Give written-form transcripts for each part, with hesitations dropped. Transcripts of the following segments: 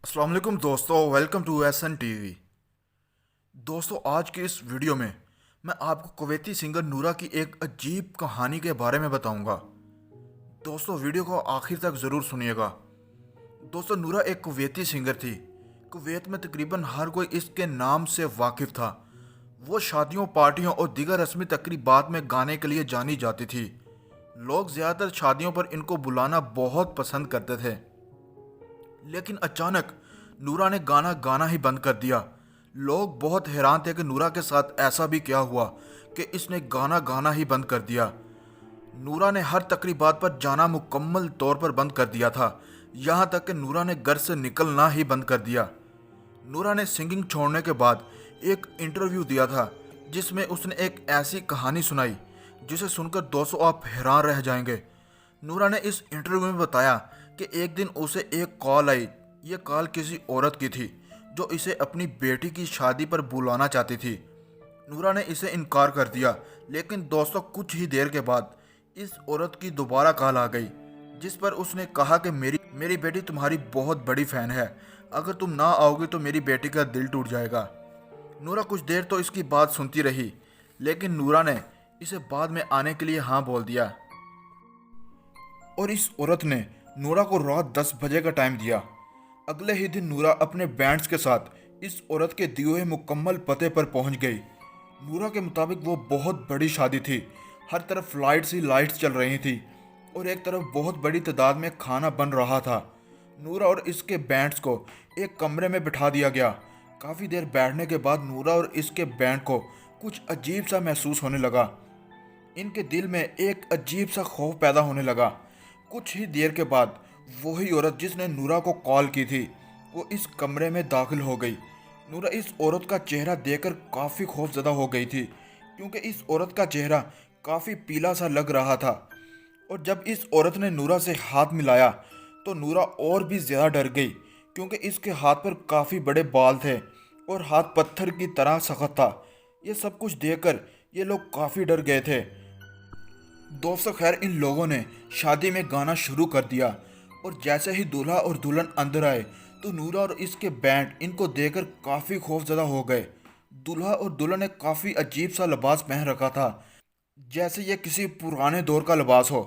अस्सलाम वालेकुम दोस्तों, welcome to S N TV. दोस्तों, आज की इस वीडियो में मैं आपको कुवैती सिंगर नूरा की एक अजीब कहानी के बारे में बताऊंगा। दोस्तों, वीडियो को आखिर तक ज़रूर सुनिएगा। दोस्तों, नूरा एक कुवैती सिंगर थी। कुवैत में तकरीबन हर कोई इसके नाम से वाकिफ़ था। वो शादियों, पार्टियों और दीगर रस्मी तकरीबात में गाने के लिए जानी जाती थी। लोग ज़्यादातर शादियों पर इनको बुलाना बहुत पसंद करते थे। लेकिन अचानक नूरा ने गाना गाना ही बंद कर दिया। लोग बहुत हैरान थे कि नूरा के साथ ऐसा भी क्या हुआ कि इसने गाना गाना ही बंद कर दिया। नूरा ने हर तकरीबात पर जाना मुकम्मल तौर पर बंद कर दिया था। यहाँ तक कि नूरा ने घर से निकलना ही बंद कर दिया। नूरा ने सिंगिंग छोड़ने के बाद एक इंटरव्यू दिया था, जिसमें उसने एक ऐसी कहानी सुनाई जिसे सुनकर दोस्तों आप हैरान रह जाएंगे। नूरा ने इस इंटरव्यू में बताया कि एक दिन उसे एक कॉल आई। ये कॉल किसी औरत की थी जो इसे अपनी बेटी की शादी पर बुलाना चाहती थी। नूरा ने इसे इनकार कर दिया, लेकिन दोस्तों कुछ ही देर के बाद इस औरत की दोबारा कॉल आ गई, जिस पर उसने कहा कि मेरी बेटी तुम्हारी बहुत बड़ी फ़ैन है। अगर तुम ना आओगे तो मेरी बेटी का दिल टूट जाएगा। नूरा कुछ देर तो इसकी बात सुनती रही, लेकिन नूरा ने इसे बाद में आने के लिए हाँ बोल दिया और इस औरत ने नूरा को रात 10 बजे का टाइम दिया। अगले ही दिन नूरा अपने बैंड्स के साथ इस औरत के दिए हुए मुकम्मल पते पर पहुंच गई। नूरा के मुताबिक वो बहुत बड़ी शादी थी। हर तरफ लाइट्स ही लाइट्स चल रही थी और एक तरफ बहुत बड़ी तादाद में खाना बन रहा था। नूरा और इसके बैंड्स को एक कमरे में बिठा दिया गया। काफ़ी देर बैठने के बाद नूरा और इसके बैंड को कुछ अजीब सा महसूस होने लगा। इनके दिल में एक अजीब सा खौफ पैदा होने लगा। कुछ ही देर के बाद वही औरत जिसने नूरा को कॉल की थी, वो इस कमरे में दाखिल हो गई। नूरा इस औरत का चेहरा देखकर काफ़ी खौफजदा हो गई थी, क्योंकि इस औरत का चेहरा काफ़ी पीला सा लग रहा था। और जब इस औरत ने नूरा से हाथ मिलाया तो नूरा और भी ज़्यादा डर गई, क्योंकि इसके हाथ पर काफ़ी बड़े बाल थे और हाथ पत्थर की तरह सख्त था। ये सब कुछ देखकर ये लोग काफ़ी डर गए थे। दोस्तों, खैर इन लोगों ने शादी में गाना शुरू कर दिया और जैसे ही दूल्हा और दुल्हन अंदर आए तो नूरा और इसके बैंड इनको देखकर काफ़ी खौफजदा हो गए। दूल्हा और दुल्हन ने काफ़ी अजीब सा लिबास पहन रखा था, जैसे ये किसी पुराने दौर का लिबास हो।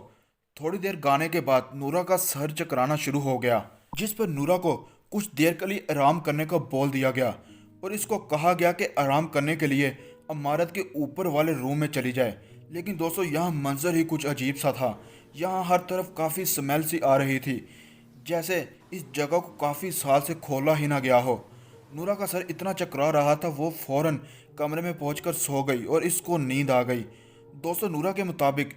थोड़ी देर गाने के बाद नूरा का सर चकराना शुरू हो गया, जिस पर नूरा को कुछ देर के लिए आराम करने को बोल दिया गया और इसको कहा गया कि आराम करने के लिए इमारत के ऊपर वाले रूम में चली जाए। लेकिन दोस्तों, यहाँ मंजर ही कुछ अजीब सा था। यहाँ हर तरफ काफ़ी स्मेल सी आ रही थी, जैसे इस जगह को काफ़ी साल से खोला ही ना गया हो। नूरा का सर इतना चकरा रहा था, वो फौरन कमरे में पहुंचकर सो गई और इसको नींद आ गई। दोस्तों, नूरा के मुताबिक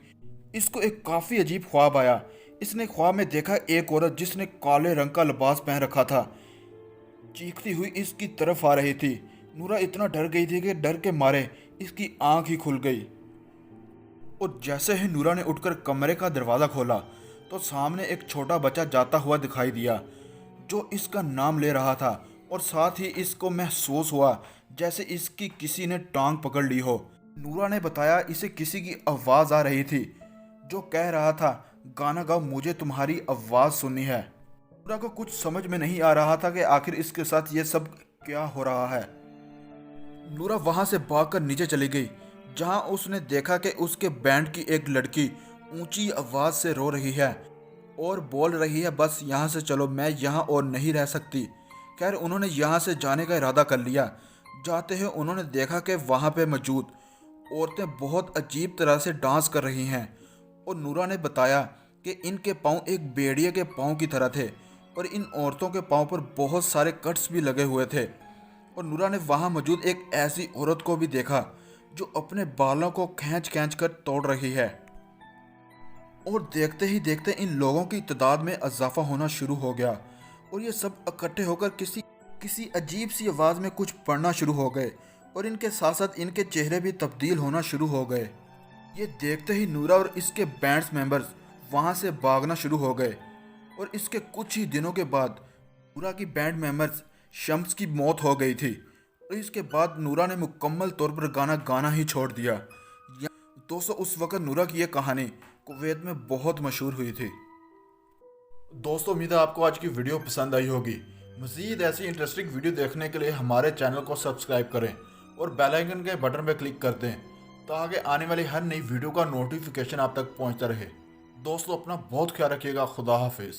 इसको एक काफ़ी अजीब ख्वाब आया। इसने ख्वाब में देखा एक औरत जिसने काले रंग का लिबास पहन रखा था, चीखती हुई इसकी तरफ आ रही थी। नूरा इतना डर गई थी कि डर के मारे इसकी आंख ही खुल गई और जैसे ही नूरा ने उठकर कमरे का दरवाज़ा खोला तो सामने एक छोटा बच्चा जाता हुआ दिखाई दिया, जो इसका नाम ले रहा था। और साथ ही इसको महसूस हुआ जैसे इसकी किसी ने टांग पकड़ ली हो। नूरा ने बताया इसे किसी की आवाज़ आ रही थी, जो कह रहा था, गाना गाओ, मुझे तुम्हारी आवाज़ सुननी है। नूरा को कुछ समझ में नहीं आ रहा था कि आखिर इसके साथ ये सब क्या हो रहा है। नूरा वहां से भागकर नीचे चली गई, जहां उसने देखा कि उसके बैंड की एक लड़की ऊंची आवाज से रो रही है और बोल रही है, बस यहाँ से चलो, मैं यहाँ और नहीं रह सकती। खैर, उन्होंने यहाँ से जाने का इरादा कर लिया। जाते ही उन्होंने देखा कि वहाँ पे मौजूद औरतें बहुत अजीब तरह से डांस कर रही हैं और नूरा ने बताया कि इनके पाँव एक भेड़िए के पाँव की तरह थे और इन औरतों के पाँव पर बहुत सारे कट्स भी लगे हुए थे। और नूरा ने वहाँ मौजूद एक ऐसी औरत को भी देखा जो अपने बालों को खींच खींच कर तोड़ रही है। और देखते ही देखते इन लोगों की तादाद में इजाफा होना शुरू हो गया और ये सब इकट्ठे होकर किसी किसी अजीब सी आवाज़ में कुछ पढ़ना शुरू हो गए और इनके साथ साथ इनके चेहरे भी तब्दील होना शुरू हो गए। ये देखते ही नूरा और इसके बैंड्स मेंबर्स वहाँ से भागना शुरू हो गए और इसके कुछ ही दिनों के बाद नूरा की बैंड मेंबर्स शम्स की मौत हो गई थी और इसके बाद नूरा ने मुकम्मल तौर पर गाना गाना ही छोड़ दिया। दोस्तों, उस वक़्त नूरा की यह कहानी कुवैत में बहुत मशहूर हुई थी। दोस्तों, उम्मीद है आपको आज की वीडियो पसंद आई होगी। मज़ीद ऐसी इंटरेस्टिंग वीडियो देखने के लिए हमारे चैनल को सब्सक्राइब करें और बेल आइकन के बटन पर क्लिक कर दें ताकि आने वाली हर नई वीडियो का नोटिफिकेशन आप तक पहुंचता रहे। दोस्तों अपना बहुत ख्याल रखिएगा। खुदा हाफिज़।